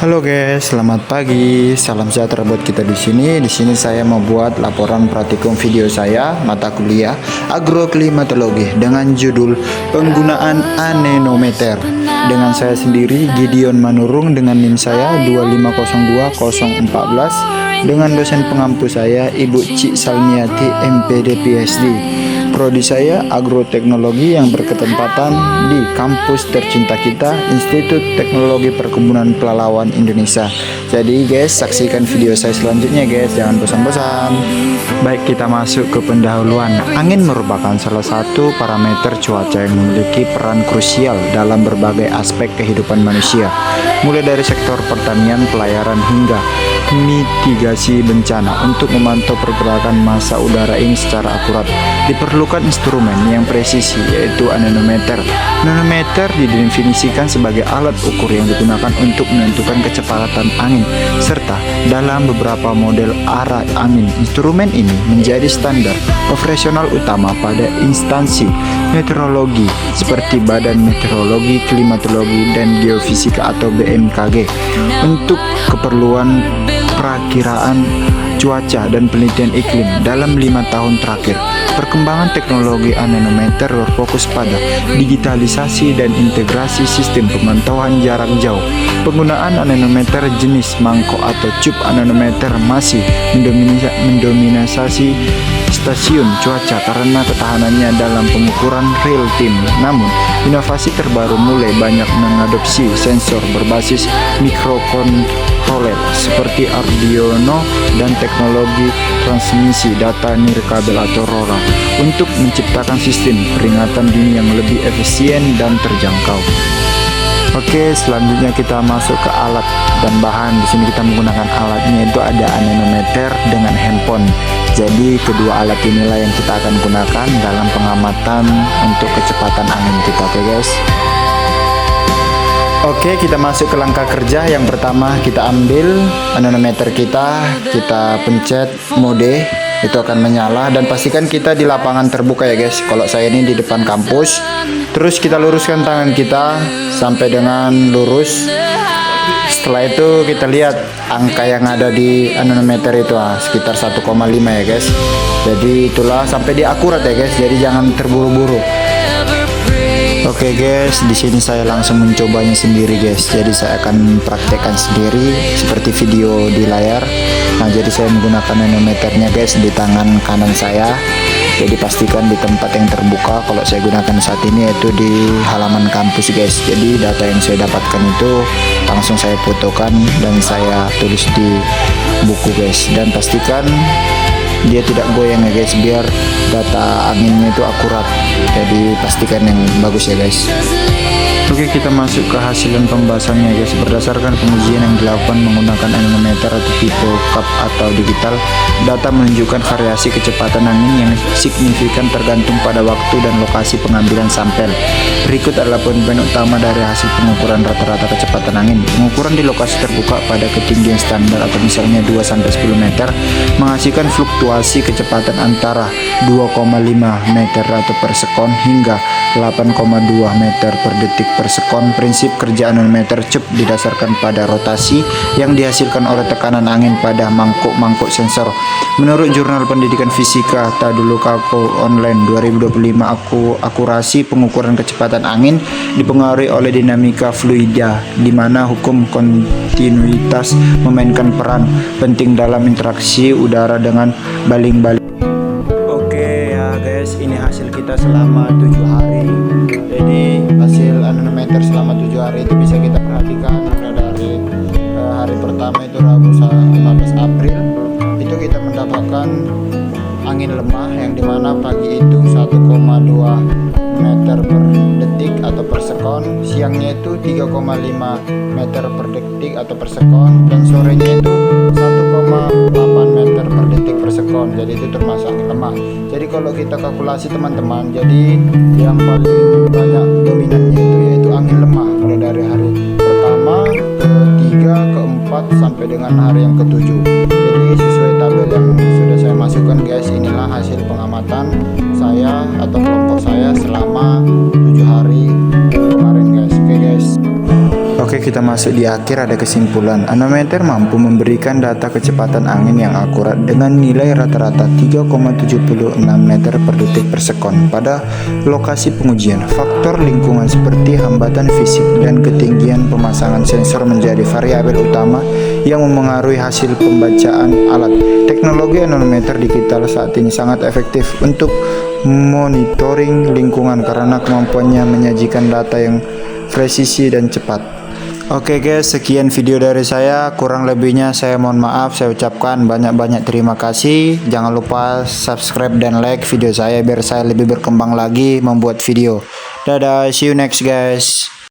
Halo guys, selamat pagi. Salam sejahtera buat kita di sini. Di sini saya membuat laporan praktikum video saya mata kuliah agroklimatologi dengan judul penggunaan anemometer. Dengan saya sendiri Gideon Manurung dengan NIM saya 2502014 dengan dosen pengampu saya Ibu Cik Salmiati MPD PhD. Prodi saya agroteknologi yang berketempatan di kampus tercinta kita, Institut Teknologi Perkebunan Pelalawan Indonesia. Jadi guys, saksikan video saya selanjutnya guys, jangan bosan-bosan. Baik, kita masuk ke pendahuluan. Angin merupakan salah satu parameter cuaca yang memiliki peran krusial dalam berbagai aspek kehidupan manusia, mulai dari sektor pertanian, pelayaran hingga mitigasi bencana. Untuk memantau pergerakan massa udara ini secara akurat diperlukan instrumen yang presisi, yaitu anemometer. Anemometer didefinisikan sebagai alat ukur yang digunakan untuk menentukan kecepatan angin serta dalam beberapa model arah angin. Instrumen ini menjadi standar operasional utama pada instansi meteorologi seperti Badan Meteorologi, Klimatologi, dan Geofisika atau BMKG untuk keperluan perakiraan cuaca dan penelitian iklim. Dalam 5 tahun terakhir, perkembangan teknologi anemometer berfokus pada digitalisasi dan integrasi sistem pemantauan jarak jauh. Penggunaan anemometer jenis mangkok atau tube anemometer masih mendominasi stasiun cuaca karena ketahanannya dalam pengukuran real time. Namun, inovasi terbaru mulai banyak mengadopsi sensor berbasis microcontroller seperti Arduino dan teknologi transmisi data nirkabel atau LoRa untuk menciptakan sistem peringatan dini yang lebih efisien dan terjangkau. Oke, selanjutnya kita masuk ke alat dan bahan. Di sini kita menggunakan alatnya itu ada anemometer dengan handphone. Jadi kedua alat inilah yang kita akan gunakan dalam pengamatan untuk kecepatan angin kita, oke guys. Oke, kita masuk ke langkah kerja. Yang pertama, kita ambil anemometer kita pencet mode, itu akan menyala, dan pastikan kita di lapangan terbuka ya guys. Kalau saya ini di depan kampus. Terus kita luruskan tangan kita sampai dengan lurus. Setelah itu kita lihat angka yang ada di anemometer itu sekitar 1,5 ya guys. Jadi itulah sampai di akurat ya guys. Jadi jangan terburu-buru. Oke guys, di sini saya langsung mencobanya sendiri guys. Jadi saya akan praktekkan sendiri seperti video di layar. Nah, jadi saya menggunakan anemometernya guys di tangan kanan saya. Jadi pastikan di tempat yang terbuka. Kalau saya gunakan saat ini yaitu di halaman kampus guys. Jadi data yang saya dapatkan itu langsung saya fotokan dan saya tulis di buku guys. Dan pastikan dia tidak goyang ya guys, biar data anginnya itu akurat. Jadi pastikan yang bagus ya guys. Oke, kita masuk ke hasilan pembahasannya guys. Berdasarkan pengujian yang dilakukan menggunakan anemometer atau tipe cup atau digital, data menunjukkan variasi kecepatan angin yang signifikan tergantung pada waktu dan lokasi pengambilan sampel. Berikut adalah poin-poin utama dari hasil pengukuran rata-rata kecepatan angin. Pengukuran di lokasi terbuka pada ketinggian standar atau misalnya 2-10 meter menghasilkan fluktuasi kecepatan antara 2,5 meter atau per sekon hingga 8,2 meter per detik per sekon. Prinsip kerja anemometer CEP didasarkan pada rotasi yang dihasilkan oleh tekanan angin pada mangkuk-mangkuk sensor. Menurut Jurnal Pendidikan Fisika Tadulukako Online 2025, akurasi pengukuran kecepatan angin dipengaruhi oleh dinamika fluida, di mana hukum kontinuitas memainkan peran penting dalam interaksi udara dengan baling-baling. Oke ya guys, ini hasil kita selama 7 hari. Jadi hasil anemometer selama 7 hari itu bisa kita perhatikan. Dari hari pertama itu Rabu 15 April itu kita mendapatkan angin lemah yang dimana pagi itu 1,2 meter per detik atau per sekon, siangnya itu 3,5 meter per detik atau per sekon, dan sorenya itu 1,8 meter per detik per sekon. Jadi itu termasuk angin lemah. Jadi kalau kita kalkulasi teman-teman, jadi yang paling banyak dominannya itu yaitu angin lemah mulai dari hari pertama, ketiga, keempat sampai dengan hari yang ketujuh. Jadi sesuai tabel yang sudah saya masukkan guys, inilah hasil pengamatan saya atau kelompok saya selama 7 hari kemarin guys. Oke guys. Oke kita masuk di akhir ada kesimpulan. Anemometer mampu memberikan data kecepatan angin yang akurat dengan nilai rata-rata 3,76 meter per detik per sekon pada lokasi pengujian. Faktor lingkungan seperti hambatan fisik dan ketinggian pemasangan sensor menjadi variabel utama yang memengaruhi hasil pembacaan alat. Teknologi anemometer digital saat ini sangat efektif untuk monitoring lingkungan karena kemampuannya menyajikan data yang presisi dan cepat. Oke guys, sekian video dari saya. Kurang lebihnya saya mohon maaf. Saya ucapkan banyak-banyak terima kasih. Jangan lupa subscribe dan like video saya biar saya lebih berkembang lagi membuat video. Dadah, see you next guys.